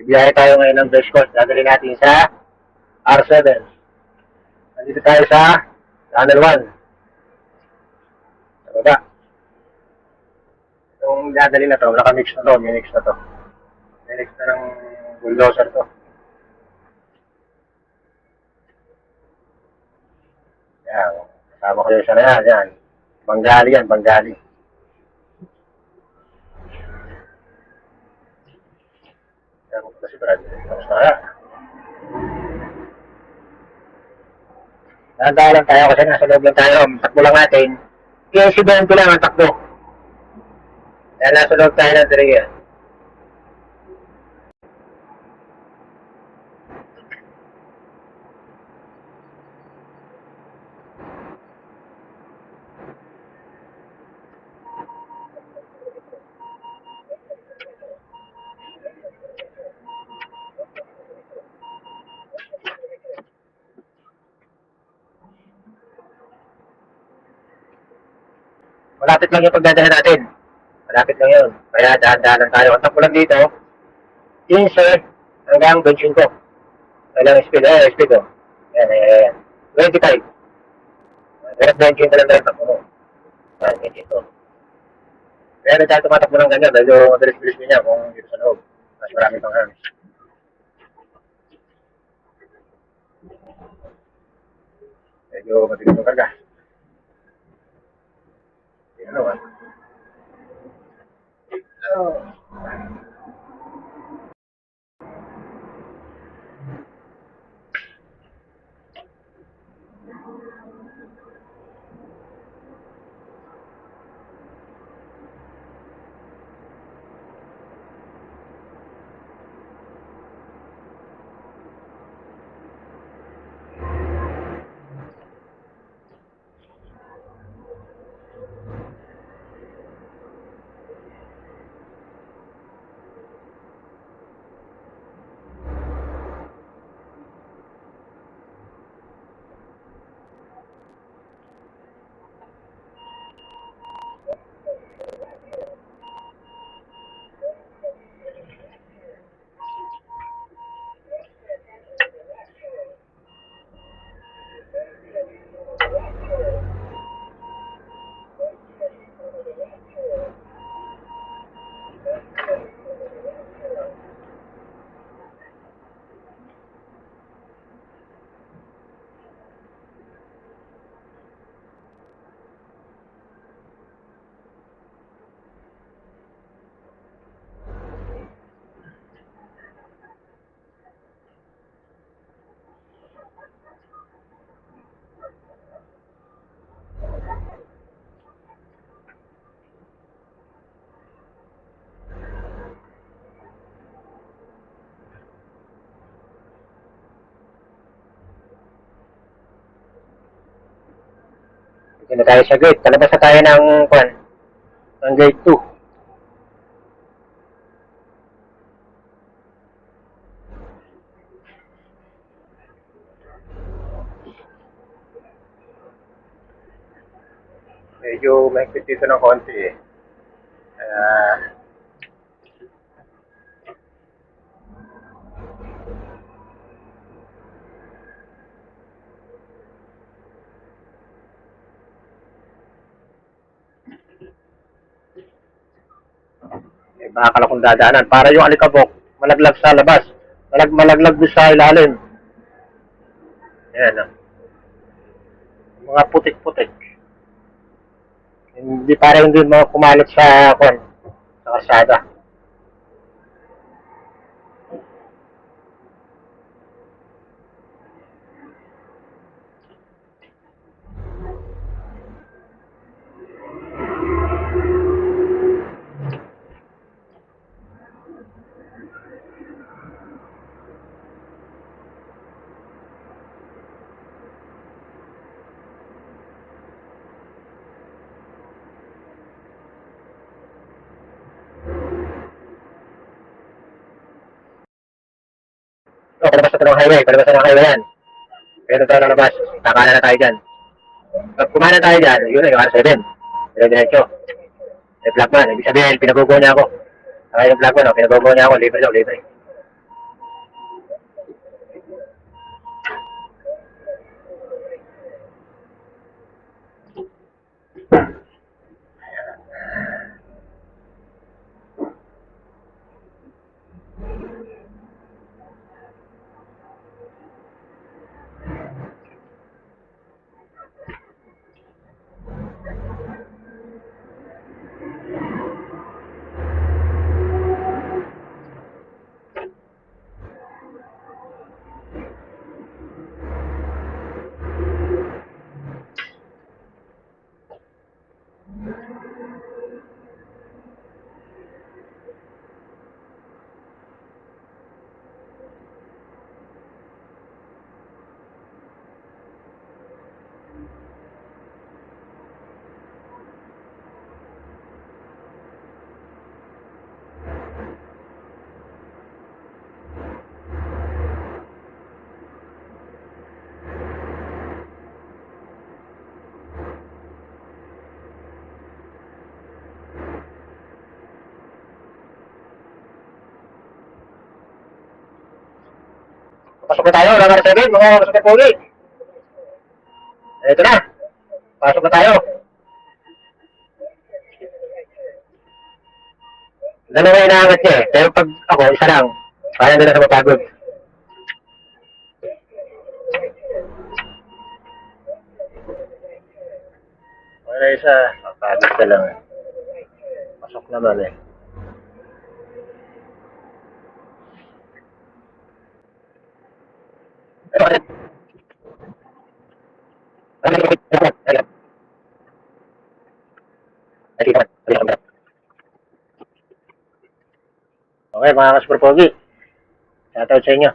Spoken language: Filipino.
Biyahe tayo ngayon ng Bridge Court. Dadali natin sa R7. Nandito tayo sa Tunnel 1. Sa baba. Yung dadali na to, nakamix na to, minix na to. Minix na ng bulldozer to. Yan. Kasama ko yung isa na yan. Yan. Banggali yan, Banggali. Yan ko kasi Brad. Tapos na kaya. Nandaan lang tayo kasi nasa loob lang tayo. Takbo lang natin. PNC-20 lang ang takbo. Kaya nasa loob tayo ng trigger. Malapit lang yung pagdadahan natin. Malapit lang yun. Kaya dahan-dahan lang tayo. Ang takbo lang dito, 15 hanggang 25. Kailang speed. Speed oh. Ayan. 25. Pero 20 na lang tayo takbo mo. Ayan, 22. Kaya na tayo tumatakbo ng ganyan. Dahil madalis-bilis niya kung dito sa loob. Mas marami pang hands. Medyo matigas yung karga. Ano ba? Dito na tayo sa gate. Talabas na tayo ng gate 2. Medyo mahigpit dito ng konti eh. Bakal akong dadaanan. Para yung alikabok, malaglag sa labas. Malaglag doon sa ilalim. Ayan. Mga putik-putik. Hindi para hindi mo kumalat sa kalsada. Palabas na ito ng highway. Palabas na ng highway yan. Kaya tayo lalabas. Kakala na tayo dyan. Pag kumana tayo dyan, yun na yung R7. Diretso. May flagman. Ibig sabihin, pinagugo niya ako. Kaya yung flagman, pinagugo niya ako. Libre daw, libre. Pasok na tayo, number 7, mga Super Pogi. Ito na. Pasok na tayo. Dalawa yung naangat niya eh. Pero pag ako, isa lang. Kaya na sa mapagod. Wala isa. Mapagod ka lang eh. Pasok naman eh. Okay, mga ka-Super Pogi. Shoutout sa inyo.